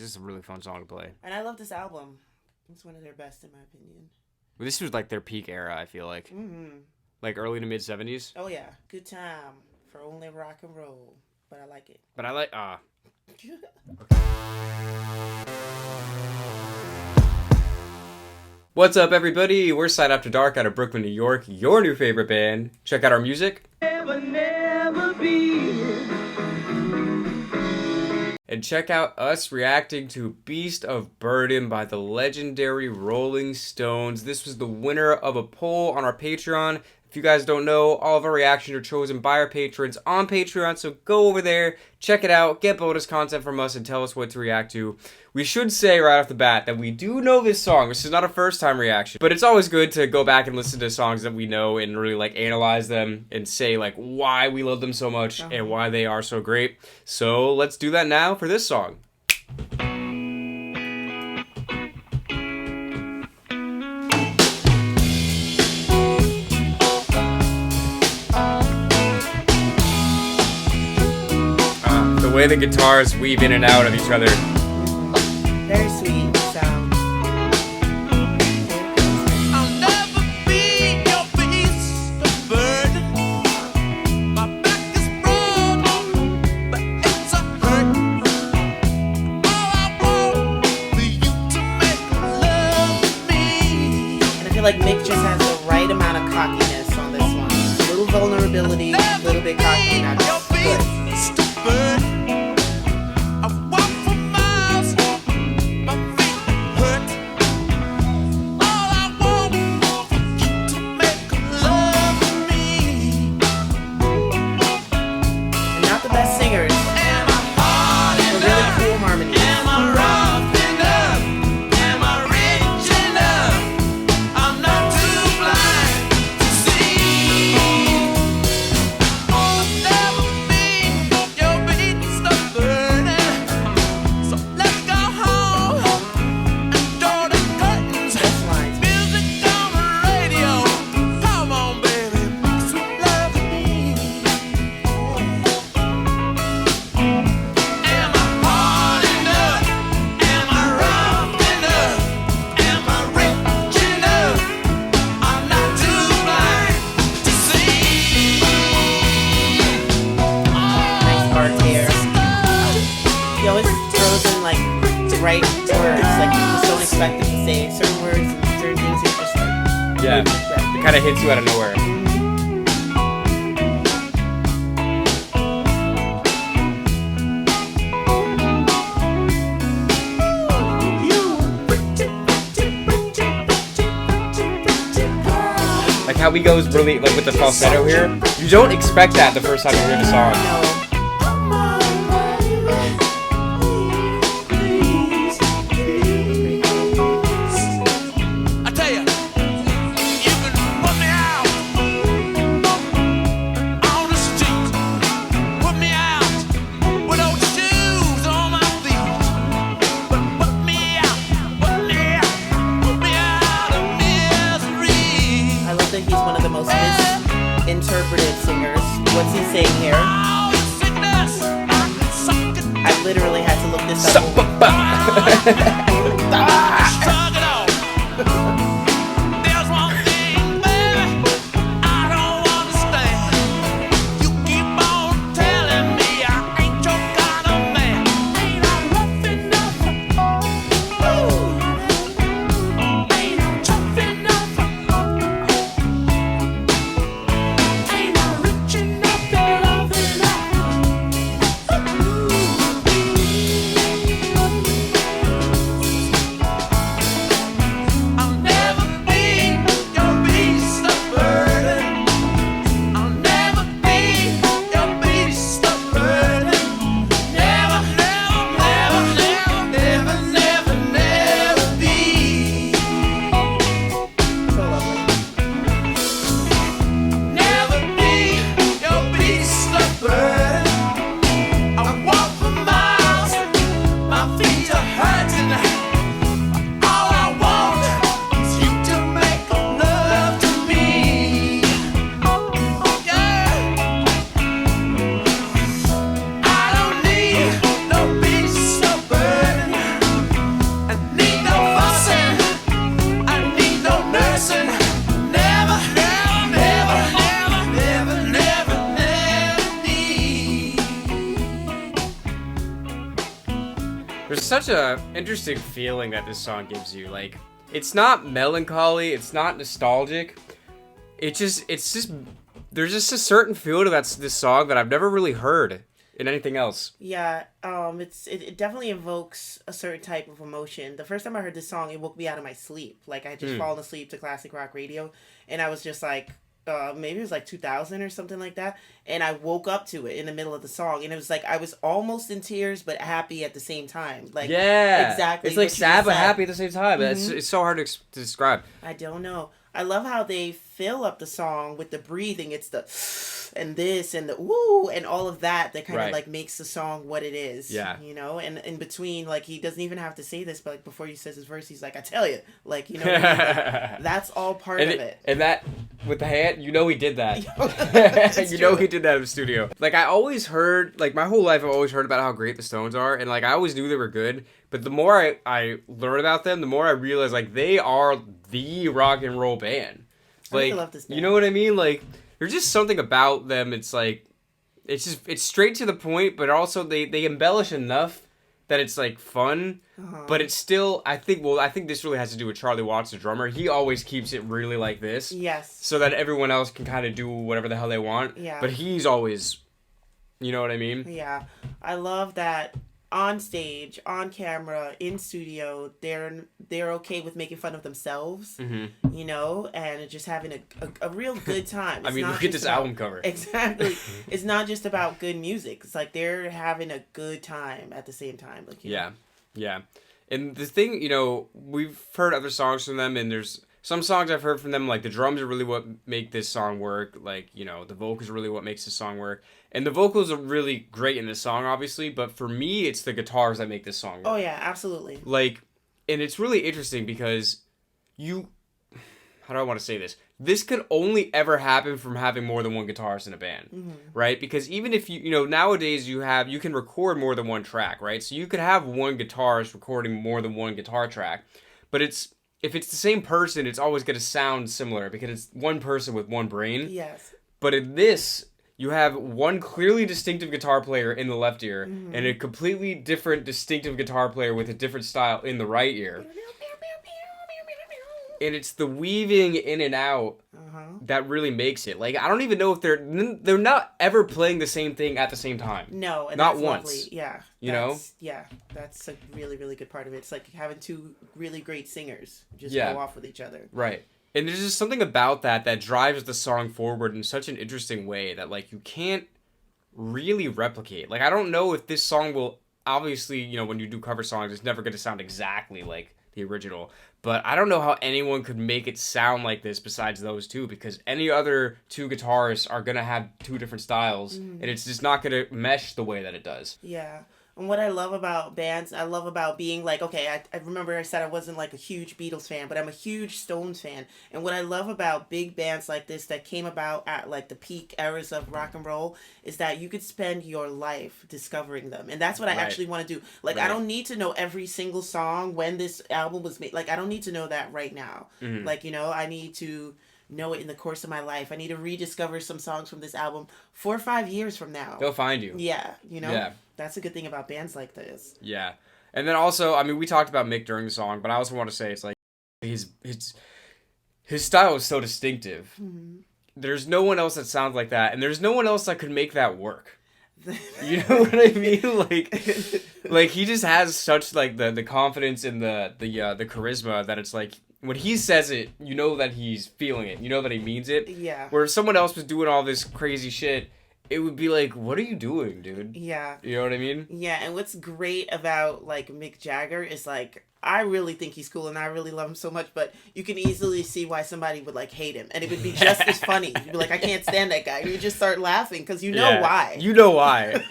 This is a really fun song to play. And I love this album. It's one of their best, in my opinion. Well, this was like their peak era, I feel like. Like early to mid 70s. Oh, yeah. Good time for only rock and roll. But I like it. But I like, What's up, everybody? We're Side After Dark out of Brooklyn, New York, your new favorite band. Check out our music. Never be. And check out us reacting to Beast of Burden by the legendary Rolling Stones. This was the winner of a poll on our Patreon. If you guys don't know, all of our reactions are chosen by our patrons on Patreon, so go over there, check it out, get bonus content from us, and tell us what to react to. We should say right off the bat that we do know this song. This is not a first-time reaction, but it's always good to go back and listen to songs that we know and really, like, analyze them and say, like, why we love them so much and why they are so great. So let's do that now for this song. The way the guitars weave in and out of each other. Very sweet sound. I'll never be your beast of burden. My back is broken, but it's a hurt. All I want for you to make love with me. And I feel like Mick just has the right amount of cockiness on this one. A little vulnerability, a little bit cocky, not just good. Right words, like you just don't expect them to say certain words and certain things. It's just like, yeah, it kind of hits you out of nowhere. Like how he goes really like with the falsetto here. You don't expect that the first time you hear the song. No. He's one of the most misinterpreted singers. What's he saying here? I literally had to look this up. There's such a interesting feeling that this song gives you. Like, it's not melancholy, it's not nostalgic. It's just there's just a certain feel to this song that I've never really heard in anything else. Yeah, it definitely evokes a certain type of emotion. The first time I heard this song, it woke me out of my sleep. Like, I had just fallen asleep to classic rock radio, and I was just like, maybe it was like 2000 or something like that, and I woke up to it in the middle of the song, and it was like I was almost in tears but happy at the same time. Like, yeah, exactly. It's like what you sad but said. happy at the same time. It's so hard to describe. I don't know. I love how they fill up the song with the breathing. It's the and this and the woo and all of that kind Right. of like makes the song what it is. Yeah. You know, and in between, like, he doesn't even have to say this, but like before he says his verse, he's like, I tell you, like, you know, what I mean? Like, that's all part of it. And that with the hand, you know he did that. It's You know true. he did that in the studio. Like, I always heard, like, my whole life I've always heard about how great the Stones are, and like I always knew they were good. But the more I learn about them, the more I realize like they are the rock and roll band. I really Like, love this band. you know what I mean? Like, there's just something about them. It's like, it's straight to the point, but also they embellish enough that it's like fun. But it's still, I think this really has to do with Charlie Watts, the drummer. He always keeps it really like this. Yes. So that everyone else can kind of do whatever the hell they want. Yeah. But he's always, you know what I mean? Yeah. I love that on stage, on camera, in studio, they're okay with making fun of themselves, you know, and just having a real good time. I It's mean, not look at just this album cover. Exactly. It's not just about good music. It's like they're having a good time at the same time. Like, you know. Yeah. And the thing, you know, we've heard other songs from them, and there's some songs I've heard from them, like the drums are really what make this song work. Like, you know, the vocals are really what makes this song work. And the vocals are really great in this song, obviously, but for me, it's the guitars that make this song work. Oh yeah, absolutely. Like, and it's really interesting because how do I want to say this? This could only ever happen from having more than one guitarist in a band, right? Because even if you know, nowadays you can record more than one track, right? So you could have one guitarist recording more than one guitar track, but if it's the same person, it's always going to sound similar because it's one person with one brain. Yes. But in this, you have one clearly distinctive guitar player in the left ear and a completely different distinctive guitar player with a different style in the right ear. And it's the weaving in and out that really makes it. Like, I don't even know if they're not ever playing the same thing at the same time. No, and Not that's once. lovely. Yeah. You know? Yeah, that's a really, really good part of it. It's like having two really great singers just Yeah. go off with each other. Right. And there's just something about that drives the song forward in such an interesting way that, like, you can't really replicate. Like, I don't know if this song will, obviously, you know, when you do cover songs, it's never going to sound exactly like the original. But I don't know how anyone could make it sound like this besides those two, because any other two guitarists are going to have two different styles, and it's just not going to mesh the way that it does. Yeah. And what I love about bands, I love about being like, okay, I remember I said I wasn't like a huge Beatles fan, but I'm a huge Stones fan. And what I love about big bands like this that came about at like the peak eras of rock and roll is that you could spend your life discovering them. And that's what I Right. actually want to do. Like, I Right. don't need to know every single song when this album was made. Like, I don't need to know that right now. Like, you know, I need to know it in the course of my life. I need to rediscover some songs from this album 4 or 5 years from now. They'll find you. Yeah, you know? Yeah. That's a good thing about bands like this. Yeah. And then also, I mean, we talked about Mick during the song, but I also want to say it's like his style is so distinctive. There's no one else that sounds like that, and there's no one else that could make that work. You know what I mean? Like he just has such like the confidence and the charisma that it's like when he says it, you know that he's feeling it. You know that he means it. Yeah. Where if someone else was doing all this crazy shit, it would be like, what are you doing, dude? Yeah. You know what I mean? Yeah, and what's great about like Mick Jagger is like I really think he's cool and I really love him so much, but you can easily see why somebody would like hate him, and it would be just as funny. You'd be like, I can't stand that guy. You would just start laughing because you know Yeah. why. You know why.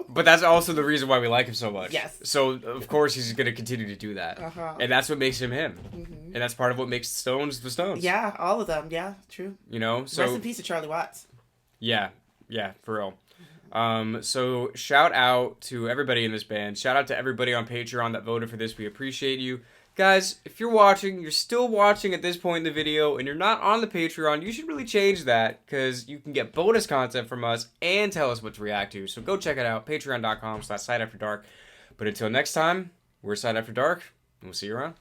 But that's also the reason why we like him so much. Yes. So, of course, he's going to continue to do that. And that's what makes him him. And that's part of what makes Stones the Stones. Yeah, all of them. Yeah, true. You know? So, Rest in peace to Charlie Watts. Yeah, for real. So shout out to everybody in this band. Shout out to everybody on Patreon that voted for this. We appreciate you. Guys, if you're still watching at this point in the video and you're not on the Patreon, you should really change that because you can get bonus content from us and tell us what to react to. So go check it out, patreon.com/sideafterdark. But until next time, we're S.A.D After Dark, and we'll see you around.